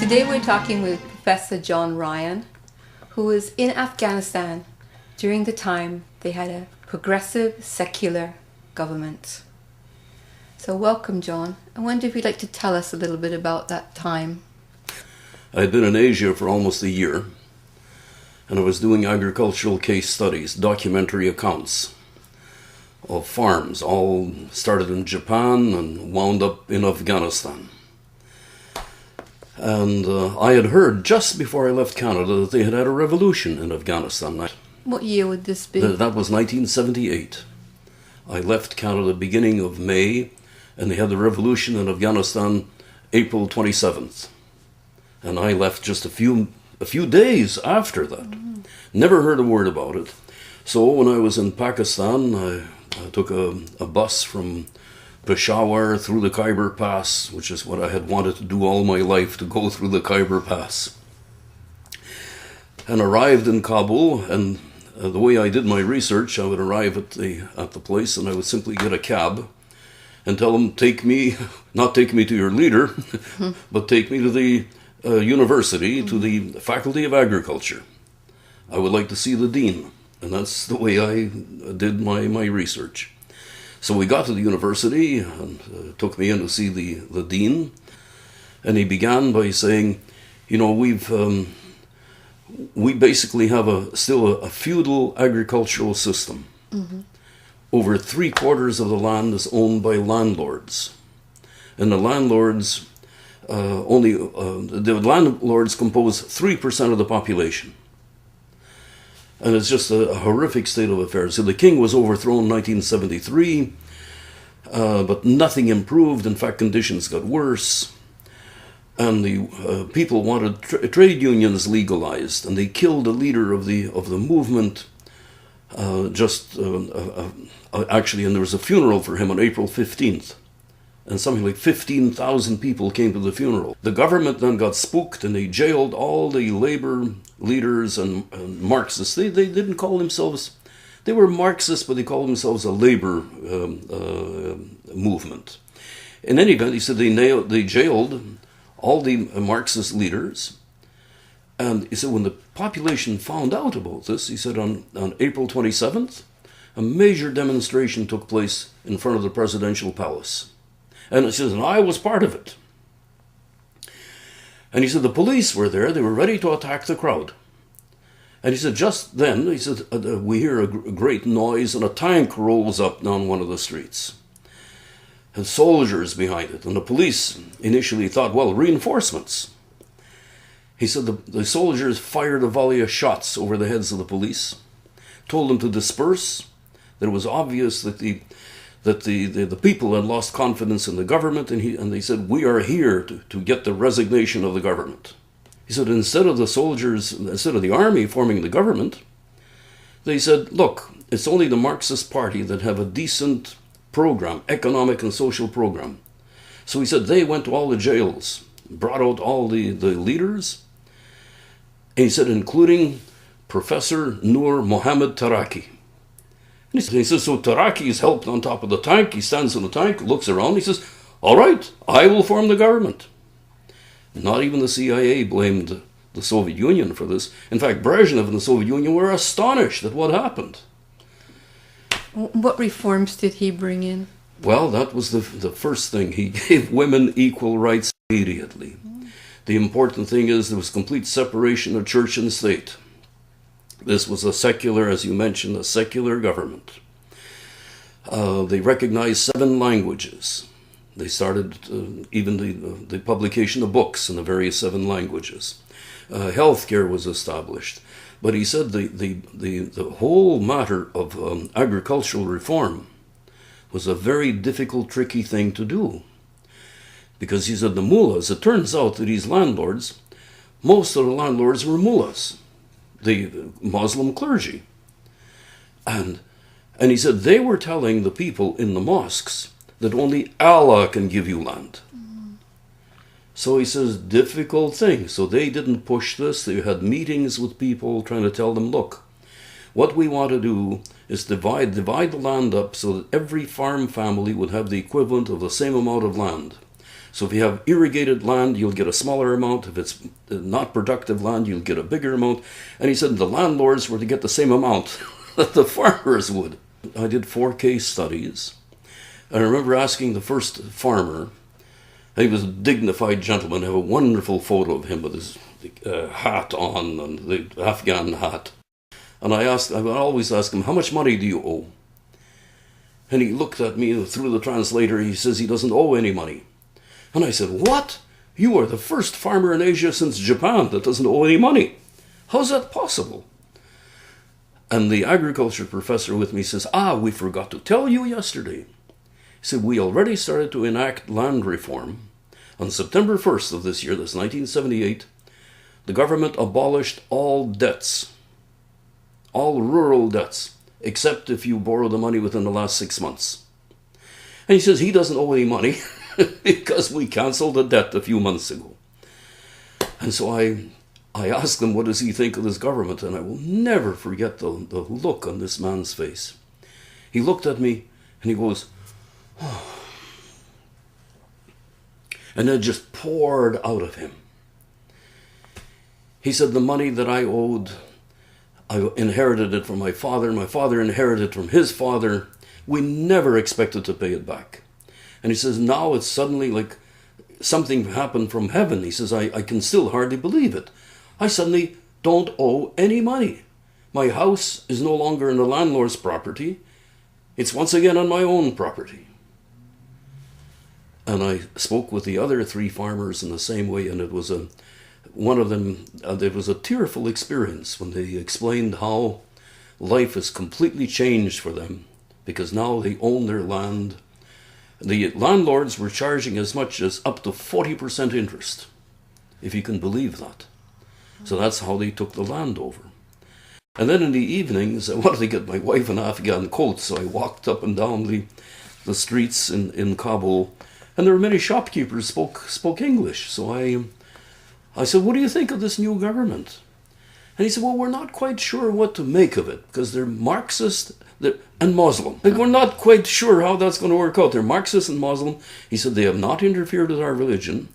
Today we're talking with Professor John Ryan, who was in Afghanistan during the time they had a progressive secular government. So welcome, John. I wonder if you'd like to tell us a little bit about that time. I'd been in Asia for almost a year, and I was doing agricultural case studies, documentary accounts of farms, all started in Japan and wound up in Afghanistan. And I had heard just before I left Canada that they had had a revolution in Afghanistan. What year would this be? That was 1978. I left Canada beginning of May, and they had the revolution in Afghanistan April 27th. And I left just a few days after that. Never heard a word about it. So when I was in Pakistan, I took a bus from Peshawar through the Khyber Pass, which is what I had wanted to do all my life, to go through the Khyber Pass. And arrived in Kabul, and the way I did my research, I would arrive at the place and I would simply get a cab and tell them, not take me to your leader, but take me to the university, to the Faculty of Agriculture. I would like to see the dean. And that's the way I did my research. So we got to the university and took me in to see the dean. And he began by saying, you know, we basically have still a feudal agricultural system. Mm-hmm. Over 3/4 of the land is owned by landlords. And the landlords compose 3% of the population. And it's just a horrific state of affairs. So the king was overthrown in 1973, but nothing improved. In fact, conditions got worse. And the people wanted trade unions legalized, and they killed the leader of the movement. Actually, and there was a funeral for him on April 15th. And something like 15,000 people came to the funeral. The government then got spooked and they jailed all the labor leaders and Marxists. They didn't call themselves, they were Marxists, but they called themselves a labor movement. In any event, he said they jailed all the Marxist leaders. And he said when the population found out about this, he said on April 27th, a major demonstration took place in front of the presidential palace. And he says, and I was part of it. And he said, the police were there. They were ready to attack the crowd. And he said, just then, he said, we hear a great noise and a tank rolls up down one of the streets. And soldiers behind it. And the police initially thought, well, reinforcements. He said the soldiers fired a volley of shots over the heads of the police, told them to disperse, that it was obvious that the people had lost confidence in the government, and they said, we are here to get the resignation of the government. He said, instead of the army forming the government, they said, look, it's only the Marxist Party that have a decent program, economic and social program. So he said they went to all the jails, brought out all the leaders, and he said, including Professor Noor Mohammed Taraki. And he says, so Taraki is helped on top of the tank. He stands on the tank, looks around. He says, all right, I will form the government. Not even the CIA blamed the Soviet Union for this. In fact, Brezhnev and the Soviet Union were astonished at what happened. What reforms did he bring in? Well, that was the first thing. He gave women equal rights immediately. The important thing is there was complete separation of church and state. This was a secular, as you mentioned, a secular government. They recognized 7 languages. They started even the publication of books in the various 7 languages. Healthcare was established. But he said the whole matter of agricultural reform was a very difficult, tricky thing to do. Because he said the mullahs, it turns out that these landlords, most of the landlords were mullahs, the Muslim clergy. And he said they were telling the people in the mosques that only Allah can give you land. So he says, difficult thing. So they didn't push this. They had meetings with people trying to tell them, look, what we want to do is divide the land up so that every farm family would have the equivalent of the same amount of land. So if you have irrigated land, you'll get a smaller amount. If it's not productive land, you'll get a bigger amount. And he said the landlords were to get the same amount that the farmers would. I did 4 case studies. And I remember asking the first farmer, he was a dignified gentleman. I have a wonderful photo of him with his hat on, and the Afghan hat. And I would always ask him, how much money do you owe? And he looked at me through the translator. He says he doesn't owe any money. And I said, what? You are the first farmer in Asia since Japan that doesn't owe any money. How's that possible? And the agriculture professor with me says, we forgot to tell you yesterday. He said, we already started to enact land reform. On September 1st of this year, that's 1978, the government abolished all debts, all rural debts, except if you borrow the money within the last 6 months. And he says he doesn't owe any money because we canceled the debt a few months ago. And so I asked him, what does he think of this government? And I will never forget the look on this man's face. He looked at me and he goes, oh. And it just poured out of him. He said, the money that I owed, I inherited it from my father inherited it from his father. We never expected to pay it back. And he says, now it's suddenly like something happened from heaven. He says, I can still hardly believe it. I suddenly don't owe any money. My house is no longer in the landlord's property. It's once again on my own property. And I spoke with the other 3 farmers in the same way, and it was one of them, it was a tearful experience when they explained how life has completely changed for them because now they own their land. The landlords were charging as much as up to 40% interest, if you can believe that. So that's how they took the land over. And then in the evenings, I wanted to get my wife an Afghan coat, so I walked up and down the streets in Kabul, and there were many shopkeepers spoke English. So I said, what do you think of this new government? And he said, well, we're not quite sure what to make of it, because they're Marxist and Muslim. We're not quite sure how that's going to work out. They're Marxist and Muslim. He said, they have not interfered with our religion.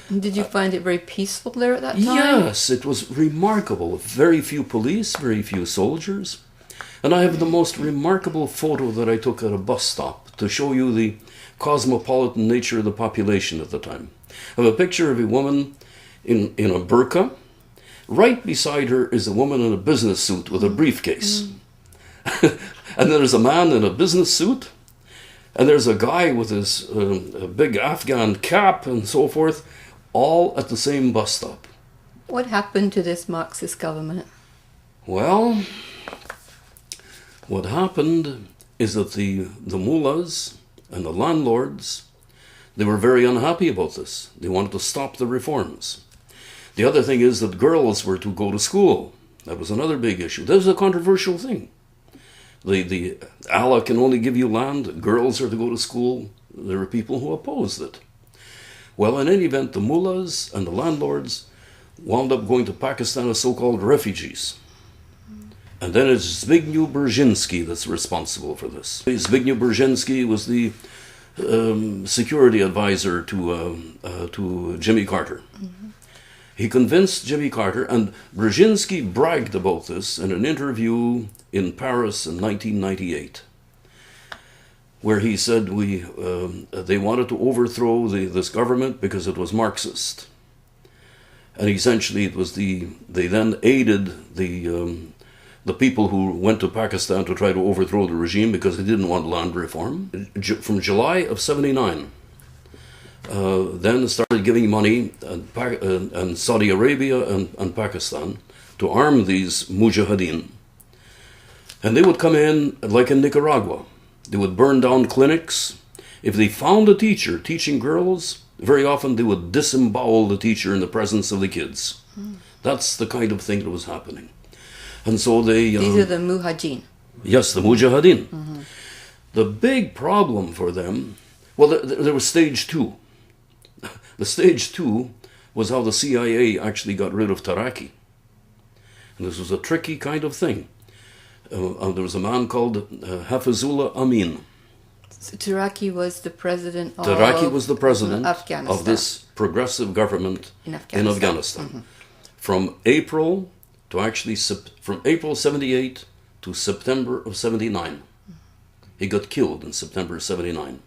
Did you find it very peaceful there at that time? Yes, it was remarkable. Very few police, very few soldiers. And I have the most remarkable photo that I took at a bus stop to show you the cosmopolitan nature of the population at the time. I have a picture of a woman in a burqa. Right beside her is a woman in a business suit with a briefcase. And there's a man in a business suit. And there's a guy with his a big Afghan cap and so forth, all at the same bus stop. What happened to this Marxist government? Well, what happened is that the mullahs and the landlords, they were very unhappy about this. They wanted to stop the reforms. The other thing is that girls were to go to school. That was another big issue. That was a controversial thing. The Allah can only give you land. Girls are to go to school. There were people who opposed it. Well, in any event, the mullahs and the landlords wound up going to Pakistan as so-called refugees. And then it's Zbigniew Brzezinski that's responsible for this. Zbigniew Brzezinski was the security advisor to Jimmy Carter. Mm-hmm. He convinced Jimmy Carter, and Brzezinski bragged about this in an interview in Paris in 1998, where he said they wanted to overthrow this government because it was Marxist. And essentially it was they then aided the people who went to Pakistan to try to overthrow the regime because they didn't want land reform. From July of 79, then started giving money and Saudi Arabia and Pakistan to arm these mujahideen. And they would come in, like in Nicaragua. They would burn down clinics. If they found a teacher teaching girls, very often they would disembowel the teacher in the presence of the kids. That's the kind of thing that was happening. And so they... These are the mujahideen. Yes, the mujahideen. Mm-hmm. The big problem for them... Well, there was stage 2. The stage 2 was how the CIA actually got rid of Taraki. And this was a tricky kind of thing. There was a man called Hafizullah Amin. So Taraki was the president of Taraki was the president Afghanistan. of this progressive government in in Afghanistan. Afghanistan. From April to actually, from April 78 to September of 79. He got killed in September 79.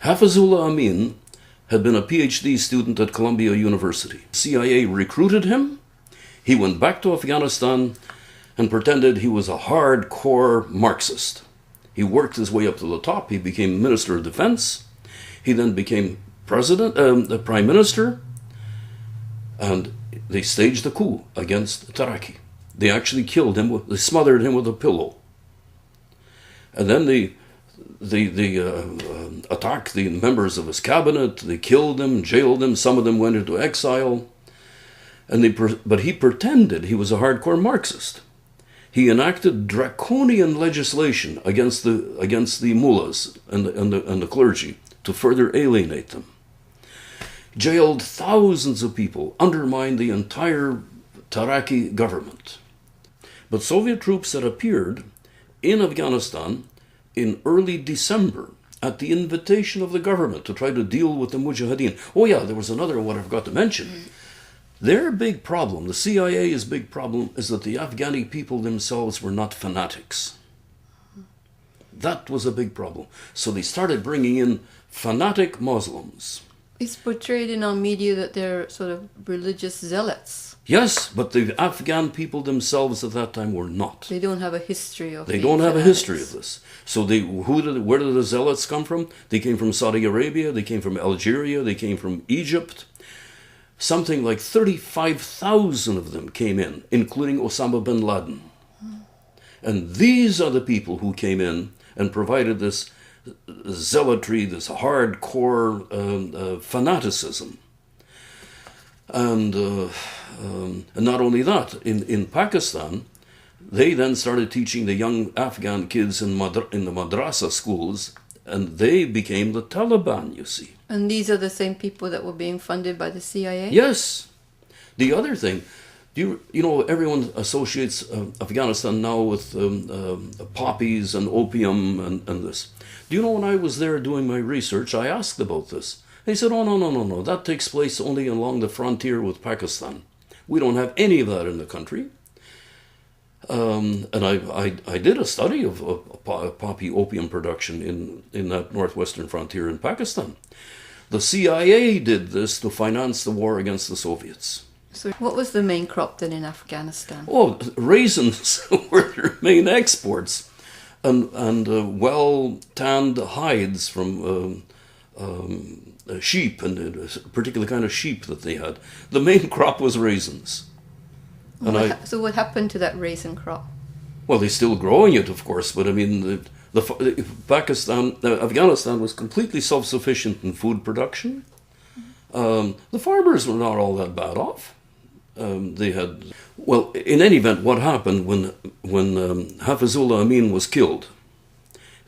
Hafizullah Amin had been a PhD student at Columbia University. CIA recruited him. He went back to Afghanistan and pretended he was a hardcore Marxist. He worked his way up to the top. He became Minister of Defense. He then became the Prime Minister. And they staged a coup against Taraki. They actually killed him. They smothered him with a pillow. And then they attacked the members of his cabinet. They killed them, jailed them. Some of them went into exile. But he pretended he was a hardcore Marxist. He enacted draconian legislation against the mullahs and the clergy to further alienate them. Jailed thousands of people, undermined the entire Taraki government. But Soviet troops had appeared in Afghanistan in early December at the invitation of the government to try to deal with the Mujahideen. Oh yeah, there was another one I forgot to mention. Their big problem, the CIA's big problem, is that the Afghani people themselves were not fanatics. That was a big problem. So they started bringing in fanatic Muslims. It's portrayed in our media that they're sort of religious zealots. Yes, but the Afghan people themselves at that time were not. They don't have a history of They being don't have a fanatics. history of this. So where did the zealots come from? They came from Saudi Arabia, they came from Algeria, they came from Egypt. Something like 35,000 of them came in, including Osama bin Laden. And these are the people who came in and provided this zealotry, this hardcore fanaticism. And not only that, in Pakistan, they then started teaching the young Afghan kids in the madrasa schools, and they became the Taliban, you see. And these are the same people that were being funded by the CIA? Yes. The other thing, you know, everyone associates Afghanistan now with poppies and opium and this. Do you know, when I was there doing my research, I asked about this. They said, oh, no, that takes place only along the frontier with Pakistan. We don't have any of that in the country. And I did a study of poppy opium production in that northwestern frontier in Pakistan. The CIA did this to finance the war against the Soviets. So what was the main crop then in Afghanistan? Oh, raisins were their main exports, and well-tanned hides from sheep, and a particular kind of sheep that they had. The main crop was raisins. So what happened to that raisin crop? Well, they're still growing it, of course, but I mean, Afghanistan was completely self-sufficient in food production. The farmers were not all that bad off. They had, well, in any event, what happened when Hafizullah Amin was killed?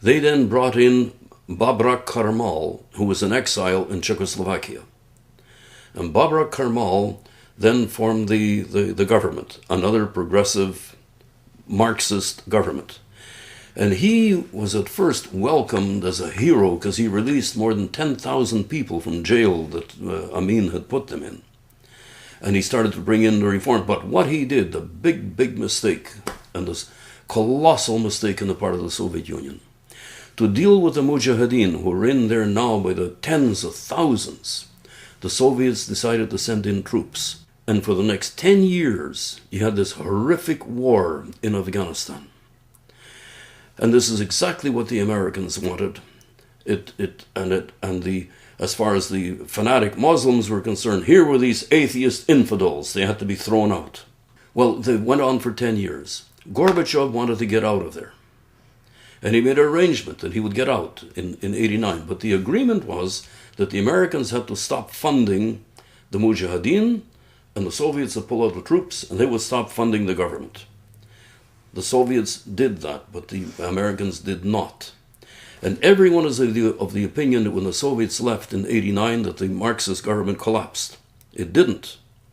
They then brought in Babrak Karmal, who was in exile in Czechoslovakia, and Babrak Karmal then formed the government, another progressive Marxist government. And he was at first welcomed as a hero because he released more than 10,000 people from jail that Amin had put them in. And he started to bring in the reform. But what he did, the big mistake, and this colossal mistake on the part of the Soviet Union, to deal with the Mujahideen, who are in there now by the tens of thousands, the Soviets decided to send in troops. And for the next 10 years, you had this horrific war in Afghanistan. And this is exactly what the Americans wanted. As far as the fanatic Muslims were concerned, here were these atheist infidels. They had to be thrown out. Well, they went on for 10 years. Gorbachev wanted to get out of there. And he made an arrangement that he would get out in 89. But the agreement was that the Americans had to stop funding the Mujahideen, and the Soviets would pull out the troops, and they would stop funding the government. The Soviets did that, but the Americans did not. And everyone is of the opinion that when the Soviets left in 89 that the Marxist government collapsed. It didn't.